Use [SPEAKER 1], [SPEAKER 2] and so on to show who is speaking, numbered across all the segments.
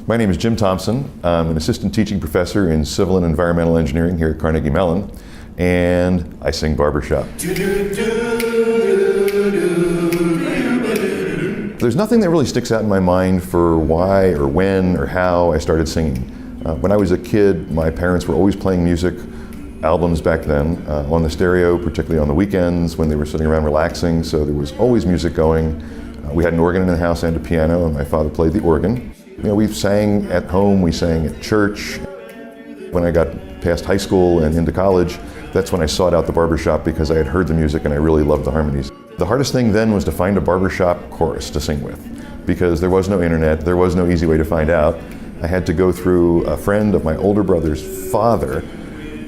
[SPEAKER 1] My name is Jim Thompson. I'm an assistant teaching professor in civil and environmental engineering here at Carnegie Mellon, and I sing barbershop. There's nothing that really sticks out in my mind for why or when or how I started singing. When I was a kid, my parents were always playing music, albums back then, on the stereo, particularly on the weekends when they were sitting around relaxing, so there was always music going. We had an organ in the house and a piano, and my father played the organ. You know, we sang at home, we sang at church. When I got past high school and into college, that's when I sought out the barbershop because I had heard the music and I really loved the harmonies. The hardest thing then was to find a barbershop chorus to sing with because there was no internet, there was no easy way to find out. I had to go through a friend of my older brother's father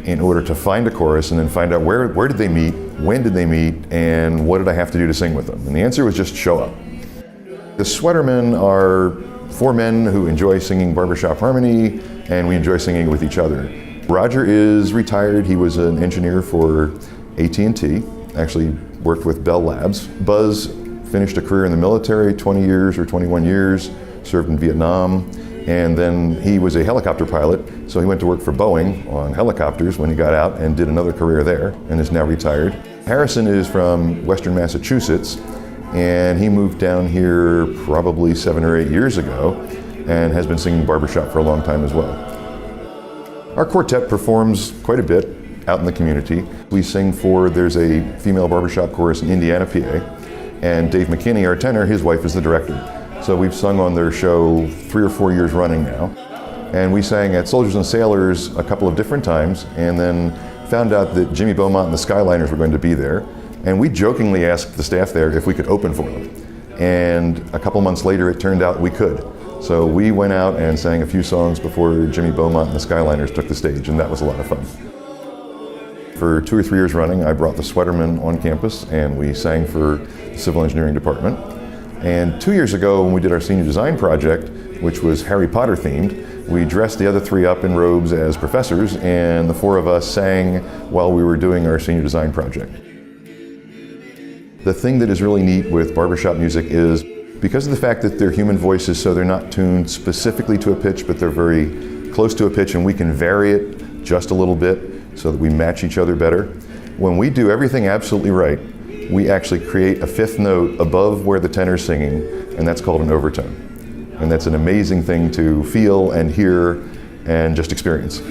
[SPEAKER 1] in order to find a chorus and then find out where did they meet, when did they meet, and what did I have to do to sing with them. And the answer was just show up. The Sweatermen are four men who enjoy singing barbershop harmony, and we enjoy singing with each other. Roger is retired. He was an engineer for AT&T, actually worked with Bell Labs. Buzz finished a career in the military, 20 years or 21 years, served in Vietnam, and then he was a helicopter pilot, so he went to work for Boeing on helicopters when he got out and did another career there and is now retired. Harrison is from Western Massachusetts, and he moved down here probably 7 or 8 years ago and has been singing barbershop for a long time as well. Our quartet performs quite a bit out in the community. We sing there's a female barbershop chorus in Indiana, PA, and Dave McKinney, our tenor, his wife is the director. So we've sung on their show 3 or 4 years running now. And we sang at Soldiers and Sailors a couple of different times and then found out that Jimmy Beaumont and the Skyliners were going to be there. And we jokingly asked the staff there if we could open for them. And a couple months later, it turned out we could. So we went out and sang a few songs before Jimmy Beaumont and the Skyliners took the stage, and that was a lot of fun. For 2 or 3 years running, I brought the Sweatermen on campus, and we sang for the Civil Engineering Department. And 2 years ago, when we did our senior design project, which was Harry Potter themed, we dressed the other 3 up in robes as professors, and the 4 of us sang while we were doing our senior design project. The thing that is really neat with barbershop music is because of the fact that they're human voices, so they're not tuned specifically to a pitch, but they're very close to a pitch, and we can vary it just a little bit so that we match each other better. When we do everything absolutely right, we actually create a 5th note above where the tenor's singing, and that's called an overtone. And that's an amazing thing to feel and hear and just experience.